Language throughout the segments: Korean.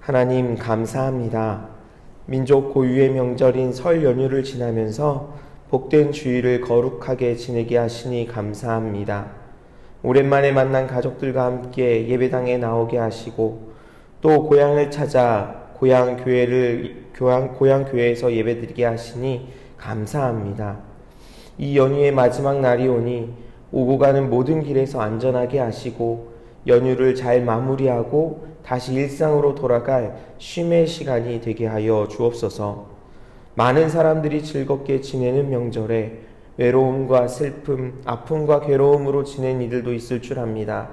하나님 감사합니다. 민족 고유의 명절인 설 연휴를 지나면서 복된 주일을 거룩하게 지내게 하시니 감사합니다. 오랜만에 만난 가족들과 함께 예배당에 나오게 하시고 또 고향을 찾아 고향 교회에서 예배드리게 하시니 감사합니다. 이 연휴의 마지막 날이 오니 오고 가는 모든 길에서 안전하게 하시고 연휴를 잘 마무리하고 다시 일상으로 돌아갈 쉼의 시간이 되게 하여 주옵소서. 많은 사람들이 즐겁게 지내는 명절에 외로움과 슬픔, 아픔과 괴로움으로 지낸 이들도 있을 줄 압니다.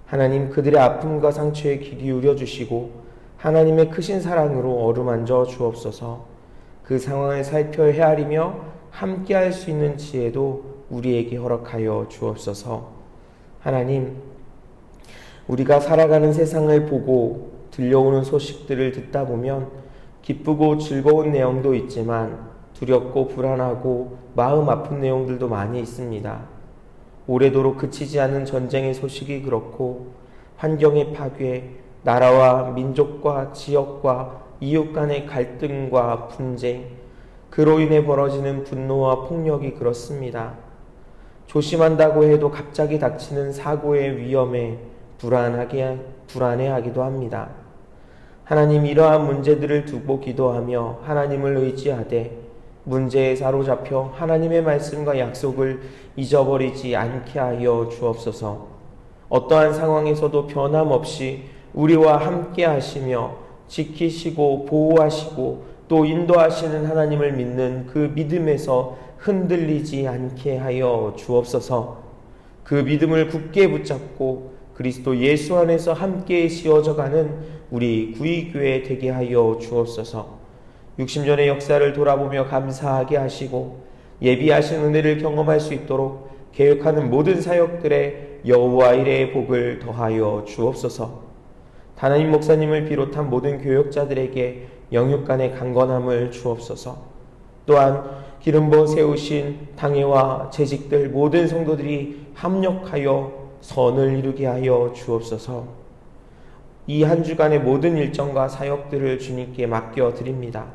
하나님, 그들의 아픔과 상처에 귀 기울여 주시고 하나님의 크신 사랑으로 어루만져 주옵소서. 그 상황을 살펴 헤아리며 함께할 수 있는 지혜도 우리에게 허락하여 주옵소서. 하나님, 우리가 살아가는 세상을 보고 들려오는 소식들을 듣다 보면 기쁘고 즐거운 내용도 있지만 두렵고 불안하고 마음 아픈 내용들도 많이 있습니다. 오래도록 그치지 않은 전쟁의 소식이 그렇고 환경의 파괴, 나라와 민족과 지역과 이웃 간의 갈등과 분쟁, 그로 인해 벌어지는 분노와 폭력이 그렇습니다. 조심한다고 해도 갑자기 닥치는 사고의 위험에 불안해하기도 합니다. 하나님, 이러한 문제들을 두고 기도하며 하나님을 의지하되 문제에 사로잡혀 하나님의 말씀과 약속을 잊어버리지 않게 하여 주옵소서. 어떠한 상황에서도 변함없이 우리와 함께 하시며 지키시고 보호하시고 또 인도하시는 하나님을 믿는 그 믿음에서 흔들리지 않게 하여 주옵소서. 그 믿음을 굳게 붙잡고 그리스도 예수 안에서 함께 씌워져가는 우리 구의교회 되게 하여 주옵소서. 60년의 역사를 돌아보며 감사하게 하시고 예비하신 은혜를 경험할 수 있도록 계획하는 모든 사역들의 여호와 이레의 복을 더하여 주옵소서. 담임 목사님을 비롯한 모든 교역자들에게 영육 간의 강건함을 주옵소서. 또한 기름 부어 세우신 당회와 재직들 모든 성도들이 합력하여 선을 이루게 하여 주옵소서. 이 한 주간의 모든 일정과 사역들을 주님께 맡겨 드립니다.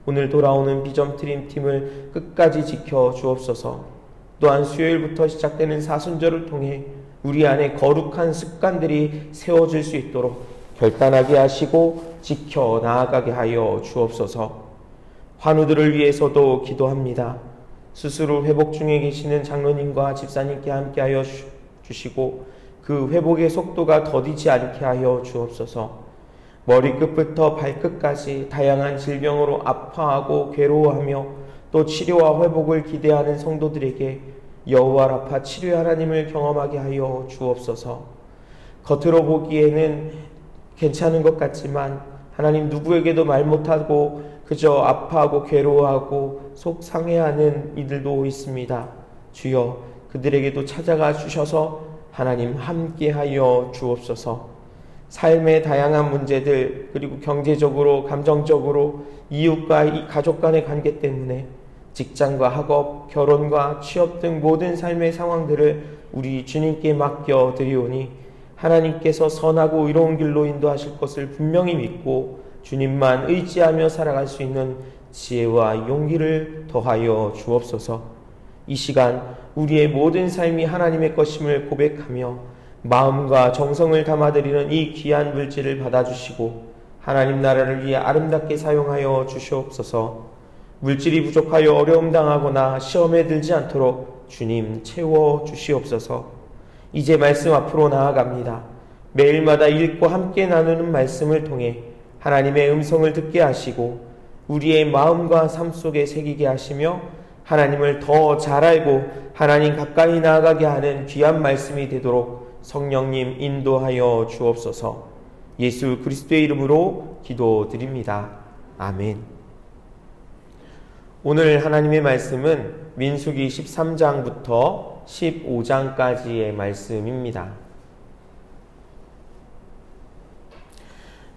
오늘 돌아오는 비전 드림팀을 끝까지 지켜 주옵소서. 또한 수요일부터 시작되는 사순절을 통해 우리 안에 거룩한 습관들이 세워질 수 있도록 결단하게 하시고 지켜 나아가게 하여 주옵소서. 환우들을 위해서도 기도합니다. 스스로 회복 중에 계시는 장로님과 집사님께 함께하여 주시고 그 회복의 속도가 더디지 않게 하여 주옵소서. 머리끝부터 발끝까지 다양한 질병으로 아파하고 괴로워하며 또 치료와 회복을 기대하는 성도들에게 여호와 라파 치료의 하나님을 경험하게 하여 주옵소서. 겉으로 보기에는 괜찮은 것 같지만 하나님, 누구에게도 말 못하고 그저 아파하고 괴로워하고 속상해하는 이들도 있습니다. 주여, 그들에게도 찾아가 주셔서 하나님 함께하여 주옵소서. 삶의 다양한 문제들, 그리고 경제적으로, 감정적으로, 이웃과 이 가족 간의 관계 때문에 직장과 학업, 결혼과 취업 등 모든 삶의 상황들을 우리 주님께 맡겨 드리오니 하나님께서 선하고 의로운 길로 인도하실 것을 분명히 믿고 주님만 의지하며 살아갈 수 있는 지혜와 용기를 더하여 주옵소서. 이 시간 우리의 모든 삶이 하나님의 것임을 고백하며 마음과 정성을 담아드리는 이 귀한 물질을 받아주시고 하나님 나라를 위해 아름답게 사용하여 주시옵소서. 물질이 부족하여 어려움 당하거나 시험에 들지 않도록 주님 채워 주시옵소서. 이제 말씀 앞으로 나아갑니다. 매일마다 읽고 함께 나누는 말씀을 통해 하나님의 음성을 듣게 하시고 우리의 마음과 삶 속에 새기게 하시며 하나님을 더 잘 알고 하나님 가까이 나아가게 하는 귀한 말씀이 되도록 성령님 인도하여 주옵소서. 예수 그리스도의 이름으로 기도드립니다. 아멘. 오늘 하나님의 말씀은 민수기 13장부터 15장까지의 말씀입니다.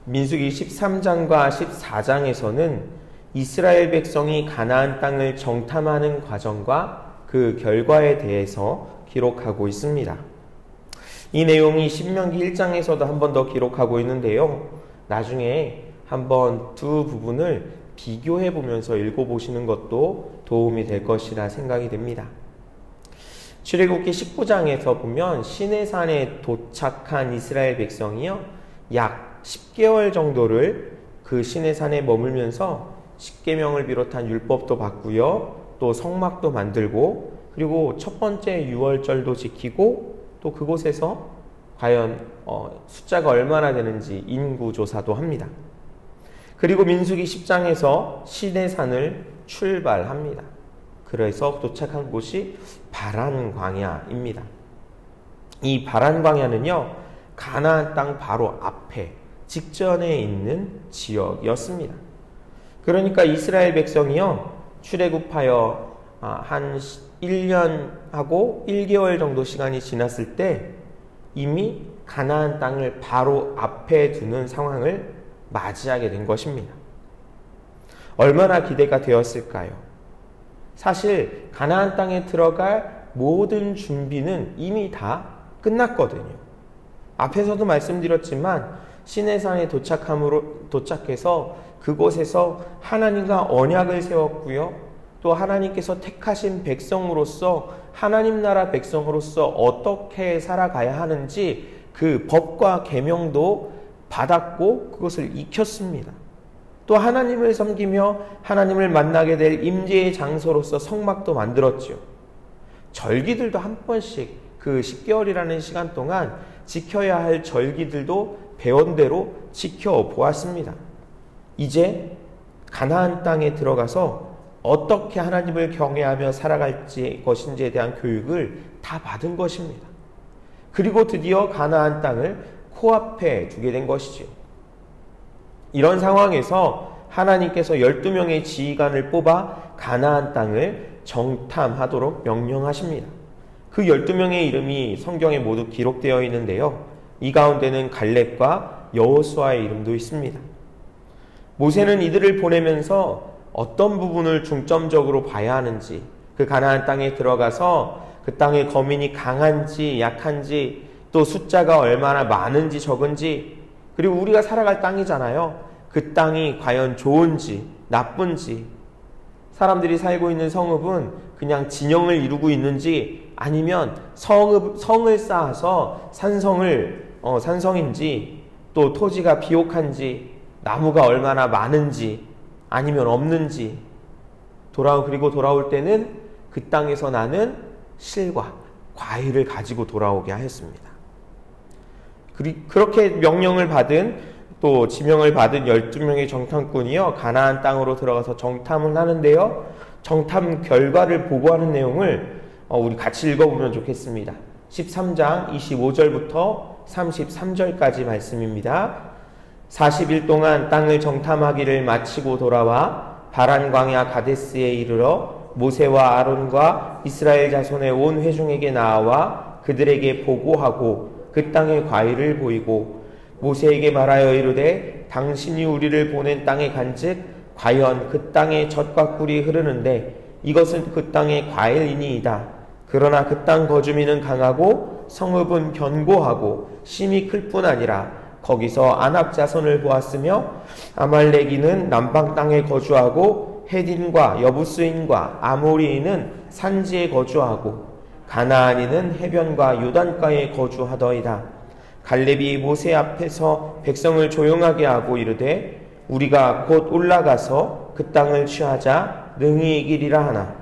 민수기 13장과 14장에서는 이스라엘 백성이 가나안 땅을 정탐하는 과정과 그 결과에 대해서 기록하고 있습니다. 이 내용이 신명기 1장에서도 한 번 더 기록하고 있는데요. 나중에 한번 두 부분을 비교해 보면서 읽어보시는 것도 도움이 될 것이라 생각이 됩니다. 출애굽기 19장에서 보면 시내산에 도착한 이스라엘 백성이요, 약 10개월 정도를 그 시내산에 머물면서 십계명을 비롯한 율법도 받고요, 또 성막도 만들고, 그리고 첫 번째 유월절도 지키고, 또 그곳에서 과연 숫자가 얼마나 되는지 인구조사도 합니다. 그리고 민수기 10장에서 시내산을 출발합니다. 그래서 도착한 곳이 바란 광야입니다. 이 바란 광야는요, 가나안 땅 바로 앞에 직전에 있는 지역이었습니다. 그러니까 이스라엘 백성이요, 출애굽하여 한 1년하고 1개월 정도 시간이 지났을 때 이미 가나안 땅을 바로 앞에 두는 상황을 맞이하게 된 것입니다. 얼마나 기대가 되었을까요? 사실 가나안 땅에 들어갈 모든 준비는 이미 다 끝났거든요. 앞에서도 말씀드렸지만 시내산에 도착해서 그곳에서 하나님과 언약을 세웠고요, 또 하나님께서 택하신 백성으로서, 하나님 나라 백성으로서 어떻게 살아가야 하는지 그 법과 계명도 받았고 그것을 익혔습니다. 또 하나님을 섬기며 하나님을 만나게 될 임재의 장소로서 성막도 만들었죠. 절기들도 한 번씩 그 10개월이라는 시간 동안 지켜야 할 절기들도 배운 대로 지켜보았습니다. 이제 가나안 땅에 들어가서 어떻게 하나님을 경외하며 살아갈 것인지에 대한 교육을 다 받은 것입니다. 그리고 드디어 가나안 땅을 코앞에 두게 된 것이죠. 이런 상황에서 하나님께서 12명의 지휘관을 뽑아 가나안 땅을 정탐하도록 명령하십니다. 그 12명의 이름이 성경에 모두 기록되어 있는데요, 이 가운데는 갈렙과 여호수아의 이름도 있습니다. 모세는 이들을 보내면서 어떤 부분을 중점적으로 봐야 하는지, 그 가나안 땅에 들어가서 그 땅의 거민이 강한지 약한지, 또 숫자가 얼마나 많은지 적은지, 그리고 우리가 살아갈 땅이잖아요. 그 땅이 과연 좋은지 나쁜지, 사람들이 살고 있는 성읍은 그냥 진영을 이루고 있는지 아니면 성을 쌓아서 산성인지, 또 토지가 비옥한지, 나무가 얼마나 많은지 아니면 없는지, 그리고 돌아올 때는 그 땅에서 나는 실과 과일을 가지고 돌아오게 하였습니다. 그렇게 명령을 받은, 또 지명을 받은 12명의 정탐꾼이요, 가나안 땅으로 들어가서 정탐을 하는데요, 정탐 결과를 보고하는 내용을 우리 같이 읽어보면 좋겠습니다. 13장 25절부터 33절까지 말씀입니다. 40일 동안 땅을 정탐하기를 마치고 돌아와 바란 광야 가데스에 이르러 모세와 아론과 이스라엘 자손의 온 회중에게 나와 그들에게 보고하고 그 땅의 과일을 보이고 모세에게 말하여 이르되 당신이 우리를 보낸 땅에 간즉 과연 그 땅에 젖과 꿀이 흐르는데 이것은 그 땅의 과일이니이다. 그러나 그 땅 거주민은 강하고 성읍은 견고하고 심이 클 뿐 아니라 거기서 아낙 자손을 보았으며 아말렉인은 남방 땅에 거주하고 헤딘과 여부스인과 아모리인은 산지에 거주하고 가나안인은 해변과 요단가에 거주하더이다. 갈렙이 모세 앞에서 백성을 조용하게 하고 이르되 우리가 곧 올라가서 그 땅을 취하자 능히 이기리라 하나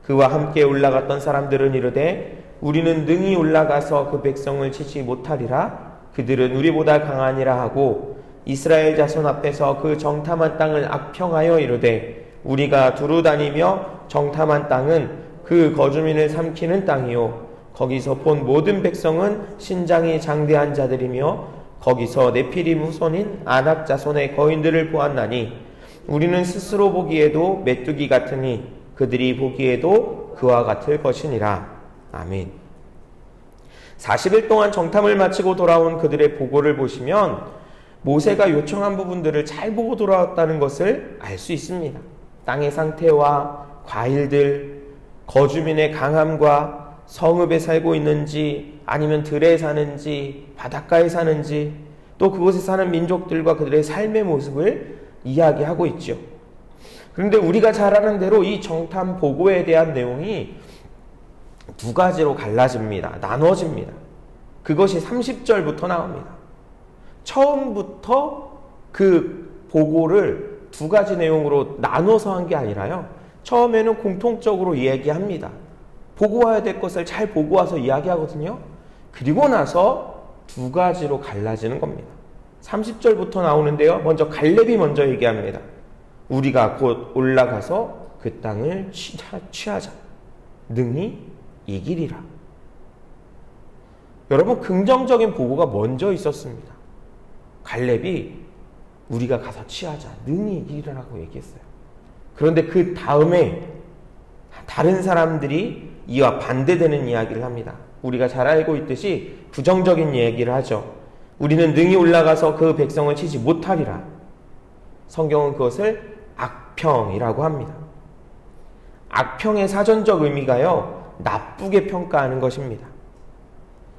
그와 함께 올라갔던 사람들은 이르되 우리는 능히 올라가서 그 백성을 치지 못하리라. 그들은 우리보다 강하니라 하고 이스라엘 자손 앞에서 그 정탐한 땅을 악평하여 이르되 우리가 두루 다니며 정탐한 땅은 그 거주민을 삼키는 땅이요 거기서 본 모든 백성은 신장이 장대한 자들이며 거기서 네피림 후손인 아낙 자손의 거인들을 보았나니 우리는 스스로 보기에도 메뚜기 같으니 그들이 보기에도 그와 같을 것이니라. 아멘. 40일 동안 정탐을 마치고 돌아온 그들의 보고를 보시면 모세가 요청한 부분들을 잘 보고 돌아왔다는 것을 알 수 있습니다. 땅의 상태와 과일들, 거주민의 강함과 성읍에 살고 있는지 아니면 들에 사는지 바닷가에 사는지 또 그곳에 사는 민족들과 그들의 삶의 모습을 이야기하고 있죠. 그런데 우리가 잘 아는 대로 이 정탐 보고에 대한 내용이 두 가지로 갈라집니다. 나눠집니다. 그것이 30절부터 나옵니다. 처음부터 그 보고를 두 가지 내용으로 나눠서 한 게 아니라요. 처음에는 공통적으로 이야기합니다. 보고 와야 될 것을 잘 보고 와서 이야기하거든요. 그리고 나서 두 가지로 갈라지는 겁니다. 30절부터 나오는데요. 먼저 갈렙이 먼저 얘기합니다. 우리가 곧 올라가서 그 땅을 취하자. 능히 이기리라. 여러분, 긍정적인 보고가 먼저 있었습니다. 갈렙이 우리가 가서 취하자. 능히 이기리라고 얘기했어요. 그런데 그 다음에 다른 사람들이 이와 반대되는 이야기를 합니다. 우리가 잘 알고 있듯이 부정적인 얘기를 하죠. 우리는 능히 올라가서 그 백성을 치지 못하리라. 성경은 그것을 악평이라고 합니다. 악평의 사전적 의미가요, 나쁘게 평가하는 것입니다.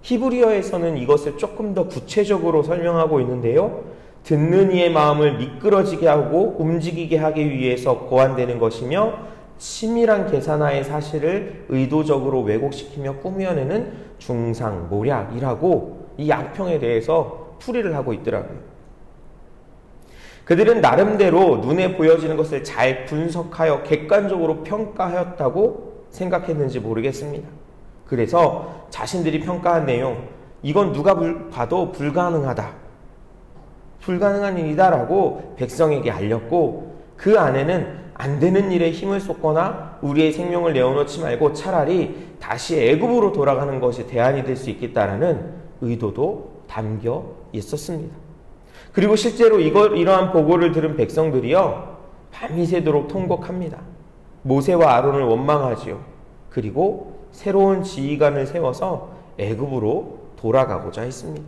히브리어에서는 이것을 조금 더 구체적으로 설명하고 있는데요. 듣는 이의 마음을 미끄러지게 하고 움직이게 하기 위해서 고안되는 것이며 치밀한 계산하의 사실을 의도적으로 왜곡시키며 꾸며내는 중상모략이라고 이 악평에 대해서 풀이를 하고 있더라고요. 그들은 나름대로 눈에 보여지는 것을 잘 분석하여 객관적으로 평가하였다고 생각했는지 모르겠습니다. 그래서 자신들이 평가한 내용, 이건 누가 봐도 불가능하다. 불가능한 일이다라고 백성에게 알렸고, 그 안에는 안 되는 일에 힘을 쏟거나 우리의 생명을 내어놓지 말고 차라리 다시 애굽으로 돌아가는 것이 대안이 될 수 있겠다라는 의도도 담겨 있었습니다. 그리고 실제로 이러한 보고를 들은 백성들이요, 밤이 새도록 통곡합니다. 모세와 아론을 원망하지요. 그리고 새로운 지휘관을 세워서 애굽으로 돌아가고자 했습니다.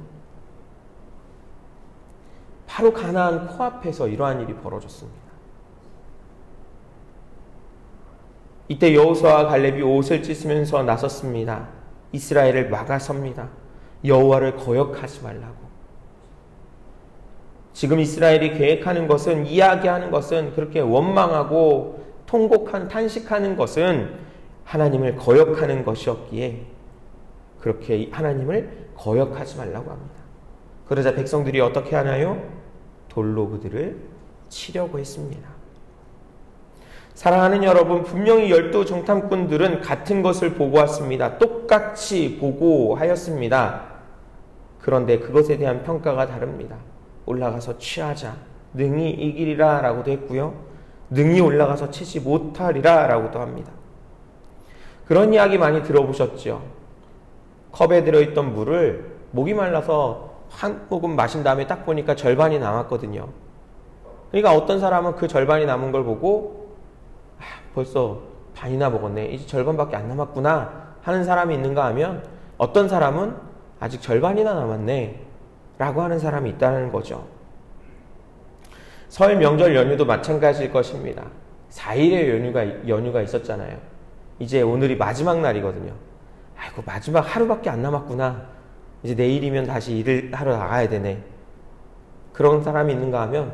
바로 가나안 코앞에서 이러한 일이 벌어졌습니다. 이때 여호수아와 갈렙이 옷을 찢으면서 나섰습니다. 이스라엘을 막아섭니다. 여호와를 거역하지 말라고. 지금 이스라엘이 계획하는 것은, 이야기하는 것은, 그렇게 원망하고 탄식하는 것은 하나님을 거역하는 것이었기에 그렇게 하나님을 거역하지 말라고 합니다. 그러자 백성들이 어떻게 하나요? 돌로 그들을 치려고 했습니다. 사랑하는 여러분, 분명히 12 정탐꾼들은 같은 것을 보고왔습니다. 똑같이 보고하였습니다. 그런데 그것에 대한 평가가 다릅니다. 올라가서 취하자. 능히 이기리라 라고도 했고요. 능히 올라가서 치지 못하리라 라고도 합니다. 그런 이야기 많이 들어보셨죠? 컵에 들어있던 물을 목이 말라서 한 모금 마신 다음에 딱 보니까 절반이 남았거든요. 그러니까 어떤 사람은 그 절반이 남은 걸 보고 벌써 반이나 먹었네. 이제 절반밖에 안 남았구나 하는 사람이 있는가 하면, 어떤 사람은 아직 절반이나 남았네 라고 하는 사람이 있다는 거죠. 설 명절 연휴도 마찬가지일 것입니다. 4일의 연휴가 있었잖아요. 이제 오늘이 마지막 날이거든요. 아이고, 마지막 하루밖에 안 남았구나. 이제 내일이면 다시 일을 하러 나가야 되네. 그런 사람이 있는가 하면,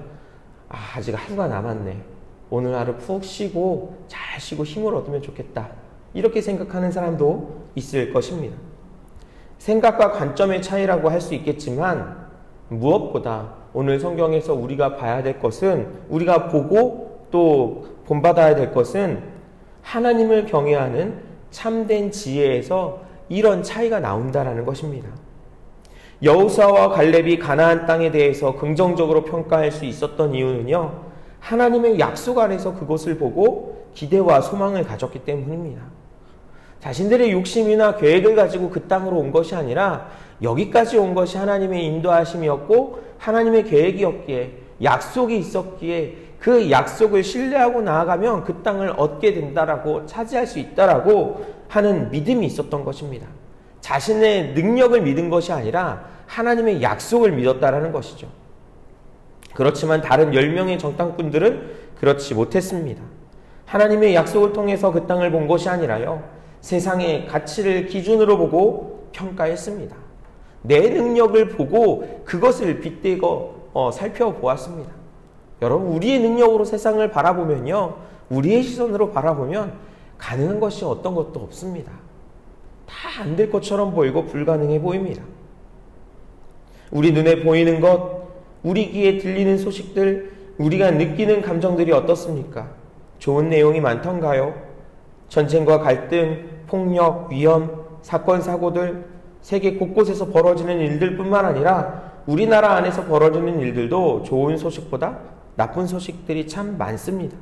아직 하루가 남았네. 오늘 하루 푹 쉬고 잘 쉬고 힘을 얻으면 좋겠다. 이렇게 생각하는 사람도 있을 것입니다. 생각과 관점의 차이라고 할 수 있겠지만, 무엇보다 오늘 성경에서 우리가 봐야 될 것은, 우리가 보고 또 본받아야 될 것은 하나님을 경외하는 참된 지혜에서 이런 차이가 나온다는 것입니다. 여호수아와 갈렙이 가나안 땅에 대해서 긍정적으로 평가할 수 있었던 이유는요, 하나님의 약속 안에서 그것을 보고 기대와 소망을 가졌기 때문입니다. 자신들의 욕심이나 계획을 가지고 그 땅으로 온 것이 아니라 여기까지 온 것이 하나님의 인도하심이었고 하나님의 계획이었기에, 약속이 있었기에 그 약속을 신뢰하고 나아가면 그 땅을 얻게 된다라고, 차지할 수 있다라고 하는 믿음이 있었던 것입니다. 자신의 능력을 믿은 것이 아니라 하나님의 약속을 믿었다라는 것이죠. 그렇지만 다른 10명의 정탐꾼들은 그렇지 못했습니다. 하나님의 약속을 통해서 그 땅을 본 것이 아니라요, 세상의 가치를 기준으로 보고 평가했습니다. 내 능력을 보고 그것을 빗대고 살펴보았습니다. 여러분, 우리의 능력으로 세상을 바라보면요, 우리의 시선으로 바라보면 가능한 것이 어떤 것도 없습니다. 다 안 될 것처럼 보이고 불가능해 보입니다. 우리 눈에 보이는 것, 우리 귀에 들리는 소식들, 우리가 느끼는 감정들이 어떻습니까? 좋은 내용이 많던가요? 전쟁과 갈등, 폭력, 위험, 사건, 사고들, 세계 곳곳에서 벌어지는 일들뿐만 아니라 우리나라 안에서 벌어지는 일들도 좋은 소식보다 나쁜 소식들이 참 많습니다.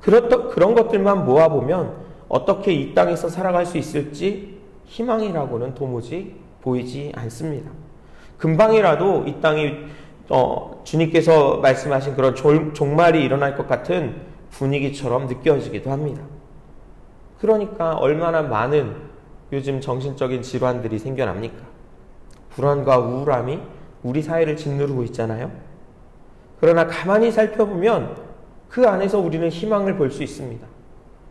그런 것들만 모아보면 어떻게 이 땅에서 살아갈 수 있을지 희망이라고는 도무지 보이지 않습니다. 금방이라도 이 땅이 주님께서 말씀하신 그런 종말이 일어날 것 같은 분위기처럼 느껴지기도 합니다. 그러니까 얼마나 많은 요즘 정신적인 질환들이 생겨납니까? 불안과 우울함이 우리 사회를 짓누르고 있잖아요. 그러나 가만히 살펴보면 그 안에서 우리는 희망을 볼 수 있습니다.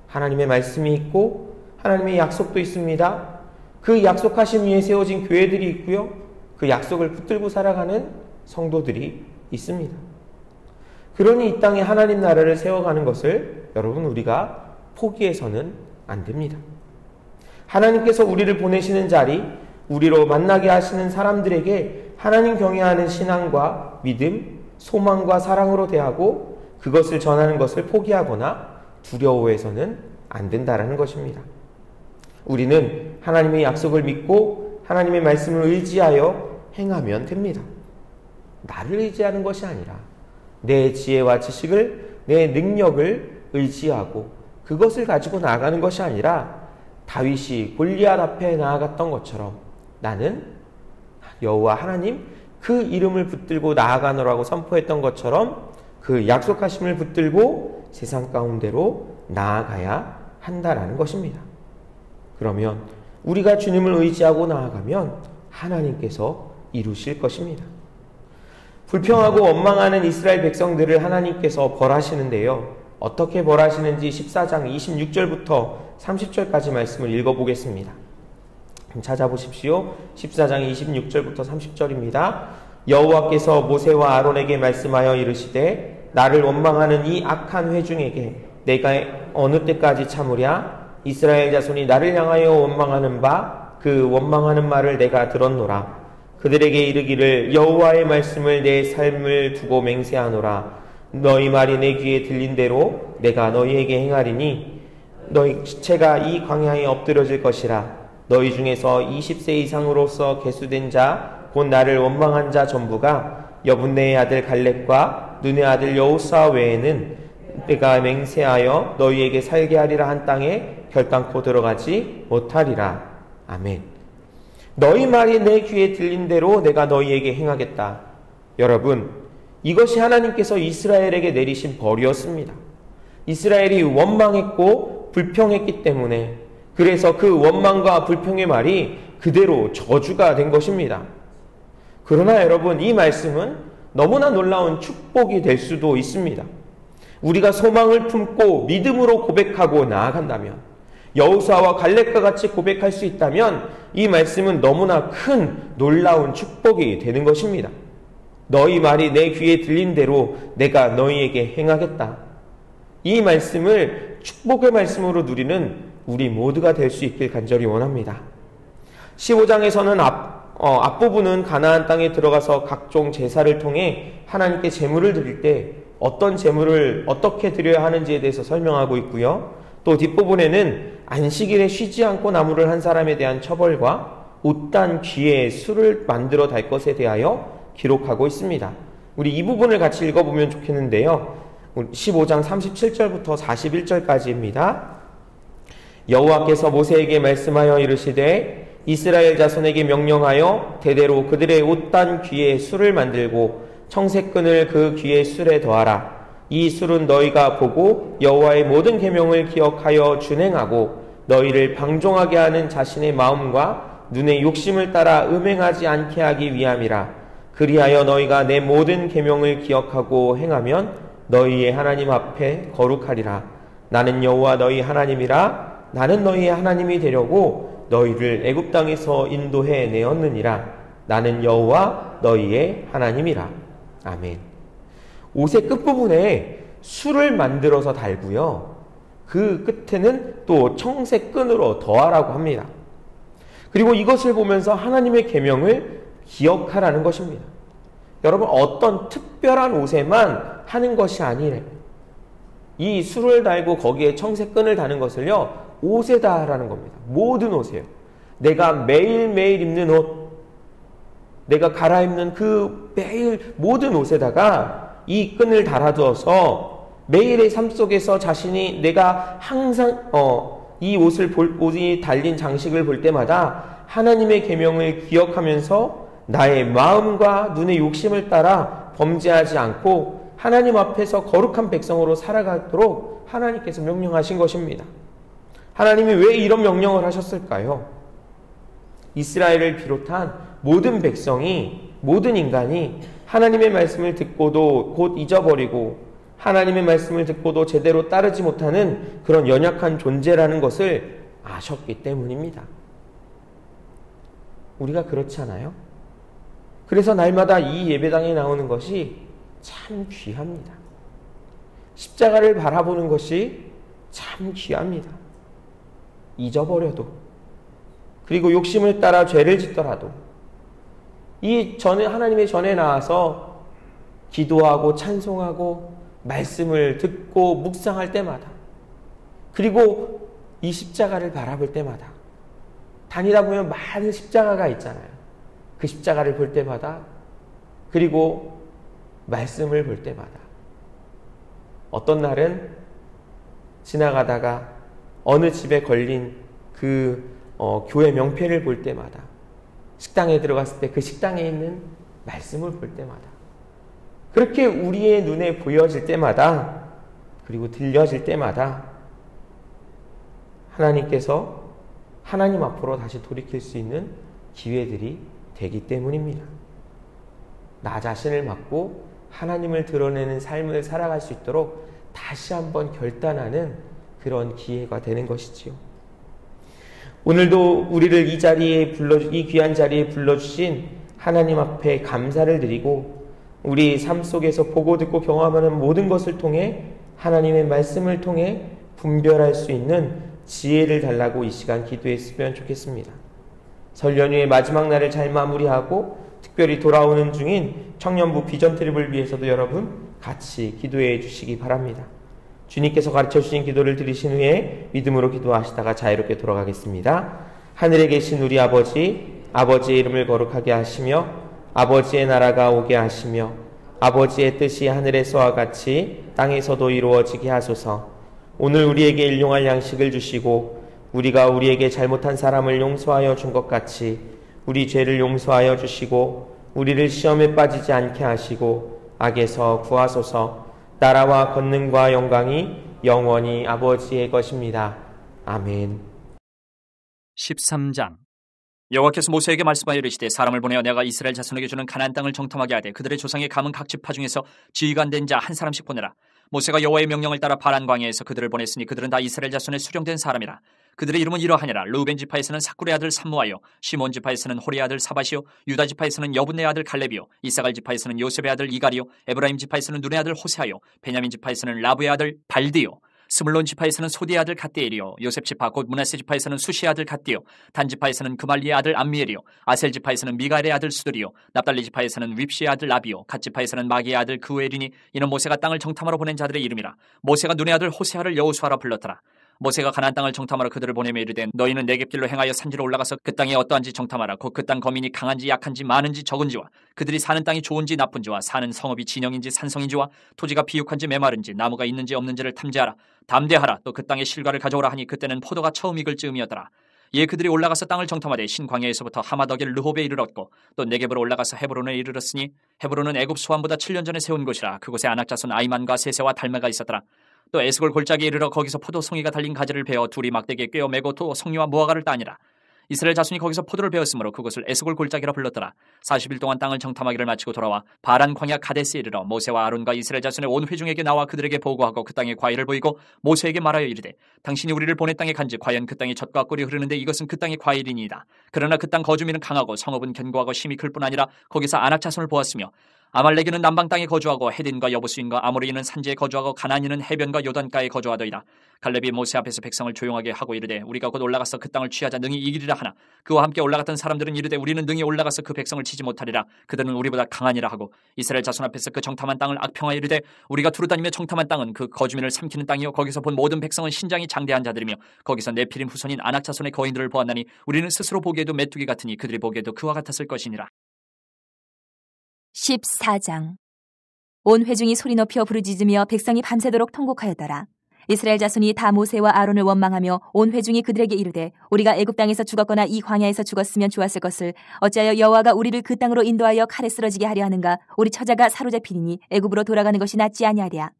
하나님의 말씀이 있고 하나님의 약속도 있습니다. 그 약속하신 위에 세워진 교회들이 있고요, 그 약속을 붙들고 살아가는 성도들이 있습니다. 그러니 이 땅에 하나님 나라를 세워가는 것을 여러분, 우리가 포기해서는 안 됩니다. 하나님께서 우리를 보내시는 자리, 우리로 만나게 하시는 사람들에게 하나님 경외하는 신앙과 믿음, 소망과 사랑으로 대하고 그것을 전하는 것을 포기하거나 두려워해서는 안 된다라는 것입니다. 우리는 하나님의 약속을 믿고 하나님의 말씀을 의지하여 행하면 됩니다. 나를 의지하는 것이 아니라 내 지혜와 지식을, 내 능력을 의지하고 그것을 가지고 나아가는 것이 아니라 다윗이 골리앗 앞에 나아갔던 것처럼 나는 여호와 하나님 그 이름을 붙들고 나아가노라고 선포했던 것처럼 그 약속하심을 붙들고 세상 가운데로 나아가야 한다라는 것입니다. 그러면 우리가 주님을 의지하고 나아가면 하나님께서 이루실 것입니다. 불평하고 원망하는 이스라엘 백성들을 하나님께서 벌하시는데요, 어떻게 벌하시는지 14장 26절부터 30절까지 말씀을 읽어보겠습니다. 찾아보십시오. 14장 26절부터 30절입니다. 여호와께서 모세와 아론에게 말씀하여 이르시되 나를 원망하는 이 악한 회중에게 내가 어느 때까지 참으랴? 이스라엘 자손이 나를 향하여 원망하는 바 그 원망하는 말을 내가 들었노라. 그들에게 이르기를 여호와의 말씀을 내 삶을 두고 맹세하노라. 너희 말이 내 귀에 들린 대로 내가 너희에게 행하리니 너희 시체가 이 광야에 엎드려질 것이라. 너희 중에서 20세 이상으로서 계수된 자 곧 나를 원망한 자 전부가 여분네의 아들 갈렙과 눈의 아들 여호수아 외에는 내가 맹세하여 너희에게 살게 하리라 한 땅에 결단코 들어가지 못하리라. 아멘. 너희 말이 내 귀에 들린 대로 내가 너희에게 행하겠다. 여러분, 이것이 하나님께서 이스라엘에게 내리신 벌이었습니다. 이스라엘이 원망했고 불평했기 때문에, 그래서 그 원망과 불평의 말이 그대로 저주가 된 것입니다. 그러나 여러분, 이 말씀은 너무나 놀라운 축복이 될 수도 있습니다. 우리가 소망을 품고 믿음으로 고백하고 나아간다면, 여호수아와 갈렙과 같이 고백할 수 있다면 이 말씀은 너무나 큰 놀라운 축복이 되는 것입니다. 너희 말이 내 귀에 들린 대로 내가 너희에게 행하겠다. 이 말씀을 축복의 말씀으로 누리는 우리 모두가 될 수 있길 간절히 원합니다. 15장에서는 앞부분은 가나안 땅에 들어가서 각종 제사를 통해 하나님께 제물을 드릴 때 어떤 제물을 어떻게 드려야 하는지에 대해서 설명하고 있고요. 또 뒷부분에는 안식일에 쉬지 않고 나무를 한 사람에 대한 처벌과 옷단 귀에 술을 만들어 달 것에 대하여 기록하고 있습니다. 우리 이 부분을 같이 읽어보면 좋겠는데요. 15장 37절부터 41절까지입니다. 여호와께서 모세에게 말씀하여 이르시되 이스라엘 자손에게 명령하여 대대로 그들의 옷단 귀에 술을 만들고 청색끈을 그 귀에 술에 더하라. 이 술은 너희가 보고 여호와의 모든 계명을 기억하여 준행하고 너희를 방종하게 하는 자신의 마음과 눈의 욕심을 따라 음행하지 않게 하기 위함이라. 그리하여 너희가 내 모든 계명을 기억하고 행하면 너희의 하나님 앞에 거룩하리라. 나는 여호와 너희 하나님이라. 나는 너희의 하나님이 되려고 너희를 애굽 땅에서 인도해 내었느니라. 나는 여호와 너희의 하나님이라. 아멘. 옷의 끝부분에 술을 만들어서 달고요. 그 끝에는 또 청색 끈으로 더하라고 합니다. 그리고 이것을 보면서 하나님의 계명을 기억하라는 것입니다. 여러분, 어떤 특별한 옷에만 하는 것이 아니래요. 이 술을 달고 거기에 청색 끈을 다는 것을요, 옷에다 하라는 겁니다. 모든 옷이에요. 내가 매일매일 입는 옷, 내가 갈아입는 그 매일 모든 옷에다가 이 끈을 달아두어서 매일의 삶 속에서 자신이 내가 항상 이 옷이 달린 장식을 볼 때마다 하나님의 계명을 기억하면서 나의 마음과 눈의 욕심을 따라 범죄하지 않고 하나님 앞에서 거룩한 백성으로 살아가도록 하나님께서 명령하신 것입니다. 하나님이 왜 이런 명령을 하셨을까요? 이스라엘을 비롯한 모든 백성이, 모든 인간이 하나님의 말씀을 듣고도 곧 잊어버리고 하나님의 말씀을 듣고도 제대로 따르지 못하는 그런 연약한 존재라는 것을 아셨기 때문입니다. 우리가 그렇지 않아요? 그래서 날마다 이 예배당에 나오는 것이 참 귀합니다. 십자가를 바라보는 것이 참 귀합니다. 잊어버려도, 그리고 욕심을 따라 죄를 짓더라도 하나님의 전에 나와서 기도하고 찬송하고 말씀을 듣고 묵상할 때마다, 그리고 이 십자가를 바라볼 때마다, 다니다 보면 많은 십자가가 있잖아요. 그 십자가를 볼 때마다, 그리고 말씀을 볼 때마다, 어떤 날은 지나가다가 어느 집에 걸린 그 교회 명패를 볼 때마다, 식당에 들어갔을 때 그 식당에 있는 말씀을 볼 때마다, 그렇게 우리의 눈에 보여질 때마다, 그리고 들려질 때마다 하나님께서 하나님 앞으로 다시 돌이킬 수 있는 기회들이 되기 때문입니다. 나 자신을 맡고 하나님을 드러내는 삶을 살아갈 수 있도록 다시 한번 결단하는 그런 기회가 되는 것이지요. 오늘도 우리를 이 귀한 자리에 불러주신 하나님 앞에 감사를 드리고, 우리 삶 속에서 보고 듣고 경험하는 모든 것을 통해 하나님의 말씀을 통해 분별할 수 있는 지혜를 달라고 이 시간 기도했으면 좋겠습니다. 설 연휴의 마지막 날을 잘 마무리하고 특별히 돌아오는 중인 청년부 비전 트립을 위해서도 여러분 같이 기도해 주시기 바랍니다. 주님께서 가르쳐 주신 기도를 들으신 후에 믿음으로 기도하시다가 자유롭게 돌아가겠습니다. 하늘에 계신 우리 아버지, 아버지의 이름을 거룩하게 하시며 아버지의 나라가 오게 하시며 아버지의 뜻이 하늘에서와 같이 땅에서도 이루어지게 하소서. 오늘 우리에게 일용할 양식을 주시고 우리가 우리에게 잘못한 사람을 용서하여 준 것 같이 우리 죄를 용서하여 주시고 우리를 시험에 빠지지 않게 하시고 악에서 구하소서. 나라와 권능과 영광이 영원히 아버지의 것입니다. 아멘. 13장. 여호와께서 모세에게 말씀하여 이르시되 사람을 보내어 내가 이스라엘 자손에게 주는 가나안 땅을 정탐하게 하되 그들의 조상의 감은 각 지파 중에서 지휘관 된 자 한 사람씩 보내라. 모세가 여호와의 명령을 따라 바란 광야에서 그들을 보냈으니 그들은 다 이스라엘 자손의 수령된 사람이라. 그들의 이름은 이러하니라. 르우벤 지파에서는 사쿨의 아들 삼무아요, 시몬 지파에서는 호리의 아들 사바시요, 유다 지파에서는 여분의 아들 갈렙이요, 이사갈 지파에서는 요셉의 아들 이갈이요, 에브라임 지파에서는 눈의 아들 호세아요, 베냐민 지파에서는 라브의 아들 발디요, 스물론 지파에서는 소디의 아들 갓디엘이요, 요셉 지파 곧 므낫세 지파에서는 수시의 아들 갓디요, 단 지파에서는 그말리의 아들 암미엘이요, 아셀 지파에서는 미가엘의 아들 수들이요, 납달리 지파에서는 윕시의 아들 라비요, 갓 지파에서는 마기의 아들 그우엘이니 이는 모세가 땅을 정탐하러 보낸 자들의 이름이라. 모세가 눈의 아들 호세아를 여호수아라 불렀더라. 모세가 가나안 땅을 정탐하러 그들을 보내며 이르되 너희는 내겝길로 행하여 산지로 올라가서 그 땅이 어떠한지 정탐하라. 곧 그 땅 거민이 강한지 약한지 많은지 적은지와 그들이 사는 땅이 좋은지 나쁜지와 사는 성읍이 진영인지 산성인지와 토지가 비옥한지 메마른지 나무가 있는지 없는지를 탐지하라. 담대하라. 또 그 땅의 실과를 가져오라 하니 그때는 포도가 처음 익을 즈음이었더라. 이에 그들이 올라가서 땅을 정탐하되 신광야에서부터 하마더길 르홉에 이르렀고 또 네겝으로 올라가서 헤브론에 이르렀으니 헤브론은 애굽 소환보다 7년 전에 세운 곳이라. 그곳에 아낙 자손 아이만과 세세와 달메가 있었더라. 또 에스골 골짜기에 이르러 거기서 포도송이가 달린 가지를 베어 둘이 막대기에 꿰어 매고 또 송이와 무화과를 따니라. 이스라엘 자손이 거기서 포도를 베었으므로 그곳을 에스골 골짜기라 불렀더라. 40일 동안 땅을 정탐하기를 마치고 돌아와 바란 광야 가데스에 이르러 모세와 아론과 이스라엘 자손의 온 회중에게 나와 그들에게 보고하고 그 땅의 과일을 보이고 모세에게 말하여 이르되 당신이 우리를 보낸 땅에 간지 과연 그 땅이 젖과 꿀이 흐르는데 이것은 그 땅의 과일이니이다. 그러나 그 땅 거주민은 강하고 성읍은 견고하고 힘이 클 뿐 아니라 거기서 아낙 자손을 보았으며 아말렉인은 남방 땅에 거주하고 헤딘과 여부스인과 아모리인은 산지에 거주하고 가나안인은 해변과 요단가에 거주하더이다. 갈렙이 모세 앞에서 백성을 조용하게 하고 이르되 우리가 곧 올라가서 그 땅을 취하자 능히 이기리라 하나 그와 함께 올라갔던 사람들은 이르되 우리는 능히 올라가서 그 백성을 치지 못하리라. 그들은 우리보다 강하니라 하고 이스라엘 자손 앞에서 그 정탐한 땅을 악평하여 이르되 우리가 두루다니며 정탐한 땅은 그 거주민을 삼키는 땅이요 거기서 본 모든 백성은 신장이 장대한 자들이며 거기서 네피림 후손인 아낙 자손의 거인들을 보았나니 우리는 스스로 보기에도 메뚜기 같으니 그들이 보기에도 그와 같았을 것이니라. 14장. 온 회중이 소리 높여 부르짖으며 백성이 밤새도록 통곡하였더라. 이스라엘 자손이 다 모세와 아론을 원망하며 온 회중이 그들에게 이르되 우리가 애굽 땅에서 죽었거나 이 광야에서 죽었으면 좋았을 것을 어찌하여 여호와가 우리를 그 땅으로 인도하여 칼에 쓰러지게 하려 하는가. 우리 처자가 사로잡히니 애굽으로 돌아가는 것이 낫지 아니하랴.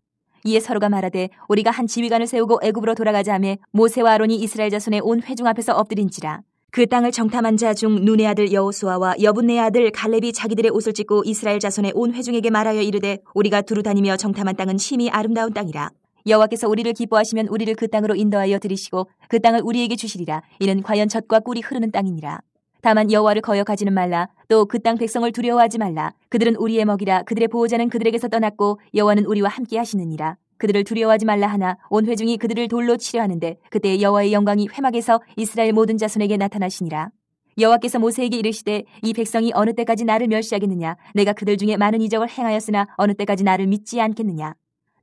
이에 서로가 말하되 우리가 한 지휘관을 세우고 애굽으로 돌아가자 하매 모세와 아론이 이스라엘 자손의 온 회중 앞에서 엎드린지라. 그 땅을 정탐한 자 중 눈의 아들 여호수아와 여분네의 아들 갈렙이 자기들의 옷을 찢고 이스라엘 자손의 온 회중에게 말하여 이르되 우리가 두루 다니며 정탐한 땅은 심히 아름다운 땅이라. 여호와께서 우리를 기뻐하시면 우리를 그 땅으로 인도하여 들이시고 그 땅을 우리에게 주시리라. 이는 과연 젖과 꿀이 흐르는 땅이니라. 다만 여호와를 거역하지는 말라. 또 그 땅 백성을 두려워하지 말라. 그들은 우리의 먹이라. 그들의 보호자는 그들에게서 떠났고 여호와는 우리와 함께 하시느니라. 그들을 두려워하지 말라 하나 온 회중이 그들을 돌로 치려 하는데 그때 여호와의 영광이 회막에서 이스라엘 모든 자손에게 나타나시니라. 여호와께서 모세에게 이르시되 이 백성이 어느 때까지 나를 멸시하겠느냐. 내가 그들 중에 많은 이적을 행하였으나 어느 때까지 나를 믿지 않겠느냐.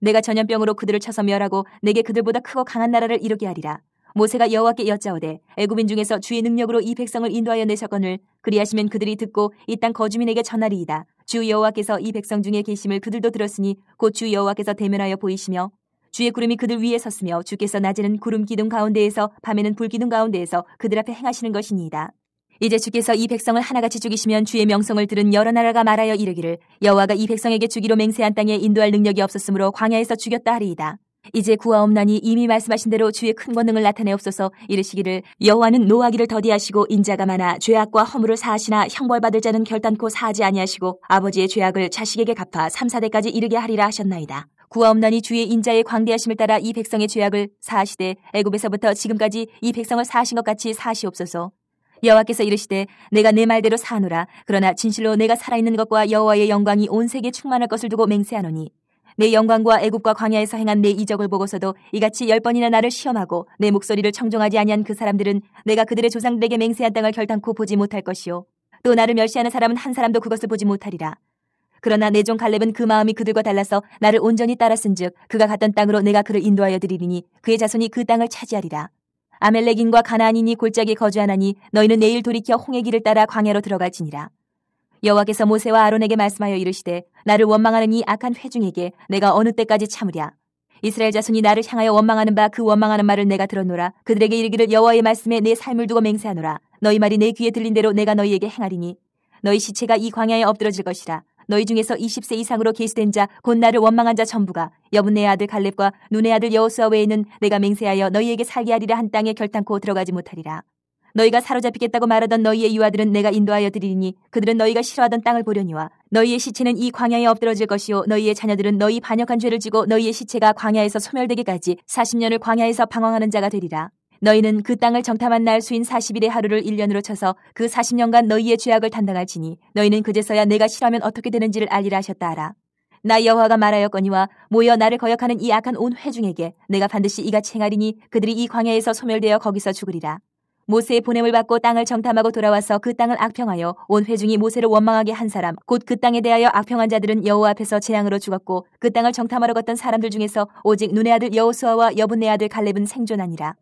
내가 전염병으로 그들을 쳐서 멸하고 내게 그들보다 크고 강한 나라를 이루게 하리라. 모세가 여호와께 여짜오되 애굽인 중에서 주의 능력으로 이 백성을 인도하여 내셨거늘 그리하시면 그들이 듣고 이 땅 거주민에게 전하리이다. 주 여호와께서 이 백성 중에 계심을 그들도 들었으니 곧 주 여호와께서 대면하여 보이시며 주의 구름이 그들 위에 섰으며 주께서 낮에는 구름 기둥 가운데에서 밤에는 불 기둥 가운데에서 그들 앞에 행하시는 것이니이다. 이제 주께서 이 백성을 하나같이 죽이시면 주의 명성을 들은 여러 나라가 말하여 이르기를 여호와가 이 백성에게 주기로 맹세한 땅에 인도할 능력이 없었으므로 광야에서 죽였다 하리이다. 이제 구하옵나니 이미 말씀하신 대로 주의 큰 권능을 나타내옵소서. 이르시기를 여호와는 노하기를 더디하시고 인자가 많아 죄악과 허물을 사하시나 형벌받을 자는 결단코 사하지 아니하시고 아버지의 죄악을 자식에게 갚아 3, 4대까지 이르게 하리라 하셨나이다. 구하옵나니 주의 인자의 광대하심을 따라 이 백성의 죄악을 사하시되 애굽에서부터 지금까지 이 백성을 사하신 것 같이 사하시옵소서. 여호와께서 이르시되 내가 내 말대로 사하노라. 그러나 진실로 내가 살아있는 것과 여호와의 영광이 온 세계에 충만할 것을 두고 맹세하노니 내 영광과 애굽과 광야에서 행한 내 이적을 보고서도 이같이 10번이나 나를 시험하고 내 목소리를 청종하지 아니한 그 사람들은 내가 그들의 조상들에게 맹세한 땅을 결단코 보지 못할 것이요 또 나를 멸시하는 사람은 한 사람도 그것을 보지 못하리라. 그러나 내 종 갈렙은 그 마음이 그들과 달라서 나를 온전히 따랐은즉 그가 갔던 땅으로 내가 그를 인도하여 드리리니 그의 자손이 그 땅을 차지하리라. 아멜렉인과 가나안인이 골짜기에 거주하나니 너희는 내일 돌이켜 홍해 길을 따라 광야로 들어갈지니라. 여호와께서 모세와 아론에게 말씀하여 이르시되 나를 원망하는 이 악한 회중에게 내가 어느 때까지 참으랴. 이스라엘 자손이 나를 향하여 원망하는 바 그 원망하는 말을 내가 들었노라. 그들에게 이르기를 여호와의 말씀에 내 삶을 두고 맹세하노라. 너희 말이 내 귀에 들린 대로 내가 너희에게 행하리니 너희 시체가 이 광야에 엎드러질 것이라. 너희 중에서 20세 이상으로 계수된 자 곧 나를 원망한 자 전부가 여분네의 아들 갈렙과 눈의 아들 여호수아 외에는 내가 맹세하여 너희에게 살게 하리라 한 땅에 결단코 들어가지 못하리라. 너희가 사로잡히겠다고 말하던 너희의 유아들은 내가 인도하여 드리리니 그들은 너희가 싫어하던 땅을 보려니와 너희의 시체는 이 광야에 엎드러질 것이요 너희의 자녀들은 너희 반역한 죄를 지고 너희의 시체가 광야에서 소멸되기까지 40년을 광야에서 방황하는 자가 되리라. 너희는 그 땅을 정탐한 날 수인 40일의 하루를 1년으로 쳐서 그 40년간 너희의 죄악을 담당할지니 너희는 그제서야 내가 싫어하면 어떻게 되는지를 알리라 하셨다 하라. 나 여호와가 말하였거니와 모여 나를 거역하는 이 악한 온 회중에게 내가 반드시 이같이 행하리니 그들이 이 광야에서 소멸되어 거기서 죽으리라. 모세의 보냄을 받고 땅을 정탐하고 돌아와서 그 땅을 악평하여 온 회중이 모세를 원망하게 한 사람 곧 그 땅에 대하여 악평한 자들은 여호와 앞에서 재앙으로 죽었고 그 땅을 정탐하러 갔던 사람들 중에서 오직 눈의 아들 여호수아와 여분네 아들 갈렙은 생존하니라.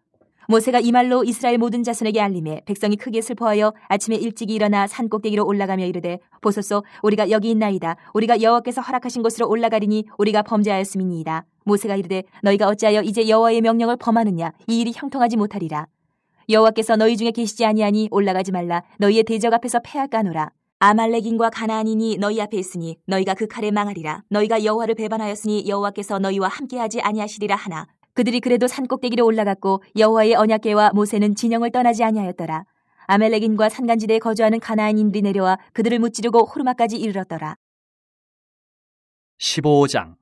모세가 이 말로 이스라엘 모든 자손에게 알림해 백성이 크게 슬퍼하여 아침에 일찍이 일어나 산 꼭대기로 올라가며 이르되 보소서 우리가 여기 있나이다. 우리가 여호와께서 허락하신 곳으로 올라가리니 우리가 범죄하였음이니이다. 모세가 이르되 너희가 어찌하여 이제 여호와의 명령을 범하느냐. 이 일이 형통하지 못하리라. 여호와께서 너희 중에 계시지 아니하니 올라가지 말라. 너희의 대적 앞에서 패할까노라. 아말렉인과 가나안인이 너희 앞에 있으니 너희가 그 칼에 망하리라. 너희가 여호와를 배반하였으니 여호와께서 너희와 함께하지 아니하시리라 하나. 그들이 그래도 산 꼭대기로 올라갔고 여호와의 언약궤와 모세는 진영을 떠나지 아니하였더라. 아멜렉인과 산간지대에 거주하는 가나안인들이 내려와 그들을 무찌르고 호르마까지 이르렀더라. 15장.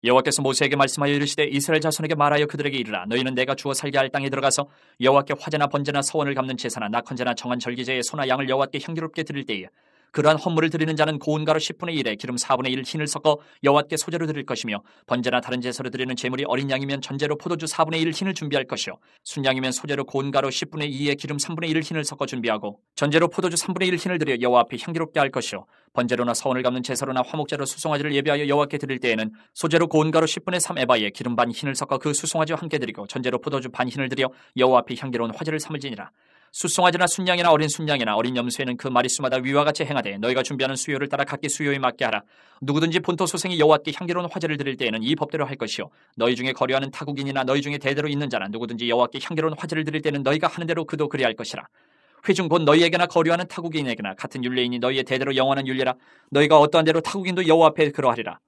여호와께서 모세에게 말씀하여 이르시되 이스라엘 자손에게 말하여 그들에게 이르라. 너희는 내가 주어 살게 할 땅에 들어가서 여호와께 화제나 번제나 서원을 갚는 제사나 낙헌제나 정한 절기제의 소나 양을 여호와께 향기롭게 드릴 때에 그러한 헌물을 드리는 자는 고운 가루 10분의 1에 기름 4분의 1 흰을 섞어 여호와께 소제로 드릴 것이며, 번제나 다른 제사로 드리는 제물이 어린 양이면 전제로 포도주 4분의 1 흰을 준비할 것이요, 순양이면 소제로 고운 가루 10분의 2에 기름 3분의 1 흰을 섞어 준비하고 전제로 포도주 3분의 1 흰을 드려 여호와 앞에 향기롭게 할 것이요, 번제로나 서원을 갚는 제사로나 화목제로 수송아지를 예비하여 여호와께 드릴 때에는 소제로 고운 가루 10분의 3 에바에 기름 반 흰을 섞어 그 수송아지와 함께 드리고 전제로 포도주 반 흰을 드려 여호와 앞에 향기로운 화제를 삼을지니라. 수송아지나 순양이나 어린 순양이나 어린 염소에는 그 마리수마다 위와 같이 행하되 너희가 준비하는 수요를 따라 각기 수요에 맞게 하라. 누구든지 본토 소생이 여호와께 향기로운 화제를 드릴 때에는 이 법대로 할 것이요, 너희 중에 거류하는 타국인이나 너희 중에 대대로 있는 자나 누구든지 여호와께 향기로운 화제를 드릴 때는 너희가 하는 대로 그도 그리할 것이라. 회중 곧 너희에게나 거류하는 타국인에게나 같은 율례이니 너희의 대대로 영원한 율례라. 너희가 어떠한 대로 타국인도 여호와 앞에 그러하리라.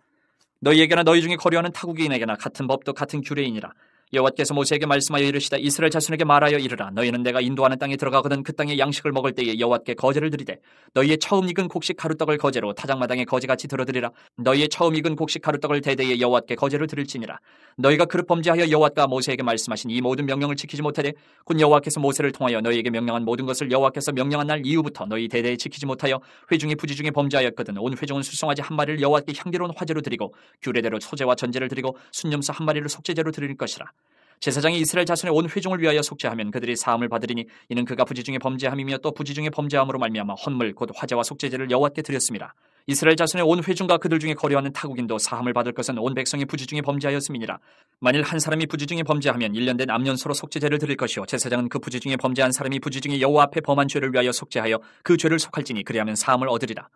너희에게나 너희 중에 거류하는 타국인에게나 같은 법도 같은 규례이니라. 여호와께서 모세에게 말씀하여 이르시다. 이스라엘 자손에게 말하여 이르라. 너희는 내가 인도하는 땅에 들어가거든 그 땅의 양식을 먹을 때에 여호와께 거제를 드리되 너희의 처음 익은 곡식 가루떡을 거제로 타작마당에 거제같이 들어드리라. 너희의 처음 익은 곡식 가루떡을 대대에 여호와께 거제로 드릴지니라. 너희가 그릇 범죄하여 여호와가 모세에게 말씀하신 이 모든 명령을 지키지 못하되 곧 여호와께서 모세를 통하여 너희에게 명령한 모든 것을 여호와께서 명령한 날 이후부터 너희 대대에 지키지 못하여 회중이 부지중에 범죄하였거든 온 회중은 수송아지 한 마리를 여호와께 향기로운 화제로 드리고 규례대로 소제와 전제를 드리고 순염소 한 마리를 속죄제로 드릴 것이라. 제사장이 이스라엘 자손의 온 회중을 위하여 속죄하면 그들이 사함을 받으리니 이는 그가 부지중에 범죄함이며 또 부지중에 범죄함으로 말미암아 헌물 곧 화제와 속죄제를 여호와께 드렸습니다. 이스라엘 자손의 온 회중과 그들 중에 거류하는 타국인도 사함을 받을 것은 온 백성이 부지중에 범죄하였음이니라. 만일 한 사람이 부지중에 범죄하면 1년 된 암년소로 속죄제를 드릴 것이요, 제사장은 그 부지중에 범죄한 사람이 부지중에 여호와 앞에 범한 죄를 위하여 속죄하여 그 죄를 속할지니 그리하면 사함을 얻으리라.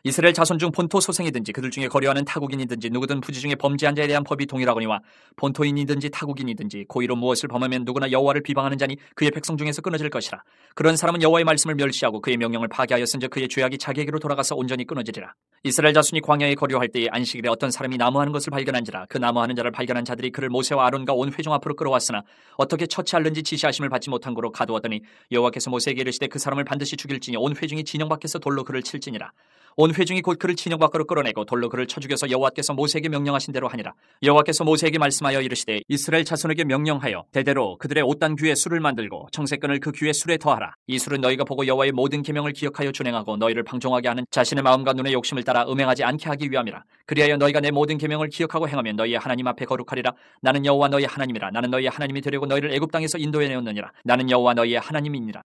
이스라엘 자손 중 본토 소생이든지 그들 중에 거류하는 타국인이든지 누구든 부지중에 범죄한 자에 대한 법이 동일하거니와 본토인이든지 타국인이든지 고의로 무엇을 범하면 누구나 여호와를 비방하는 자니 그의 백성 중에서 끊어질 것이라. 그런 사람은 여호와의 말씀을 멸시하고 그의 명령을 파괴하였은즉 그의 죄악이 자기에게로 돌아가서 온전히 끊어지리라. 이스라엘 자손이 광야에 거류할 때에 안식일에 어떤 사람이 나무하는 것을 발견한지라. 그 나무하는 자를 발견한 자들이 그를 모세와 아론과 온 회중 앞으로 끌어왔으나 어떻게 처치할는지 지시하심을 받지 못한 고로 가두었더니 여호와께서 모세에게 이르시되 그 사람을 반드시 죽일지니 온 회중이 진영 밖에서 돌로 그를 칠지니라. 온 회중이 곧 그를 진영 밖으로 끌어내고 돌로 그를 쳐 죽여서 여호와께서 모세에게 명령하신 대로 하니라. 여호와께서 모세에게 말씀하여 이르시되 이스라엘 자손에게 명령하여 대대로 그들의 옷단 귀에 술을 만들고 청색끈을 그 귀에 술에 더하라. 이 술은 너희가 보고 여호와의 모든 계명을 기억하여 준행하고 너희를 방종하게 하는 자신의 마음과 눈의 욕심을 따라 음행하지 않게 하기 위함이라. 그리하여 너희가 내 모든 계명을 기억하고 행하면 너희의 하나님 앞에 거룩하리라. 나는 여호와 너희의 하나님이라. 나는 너희의 하나님이 되려고 너희를 애굽 땅에서 인도해 내었느니라. 나는 여호와 너희의 하나님이니라.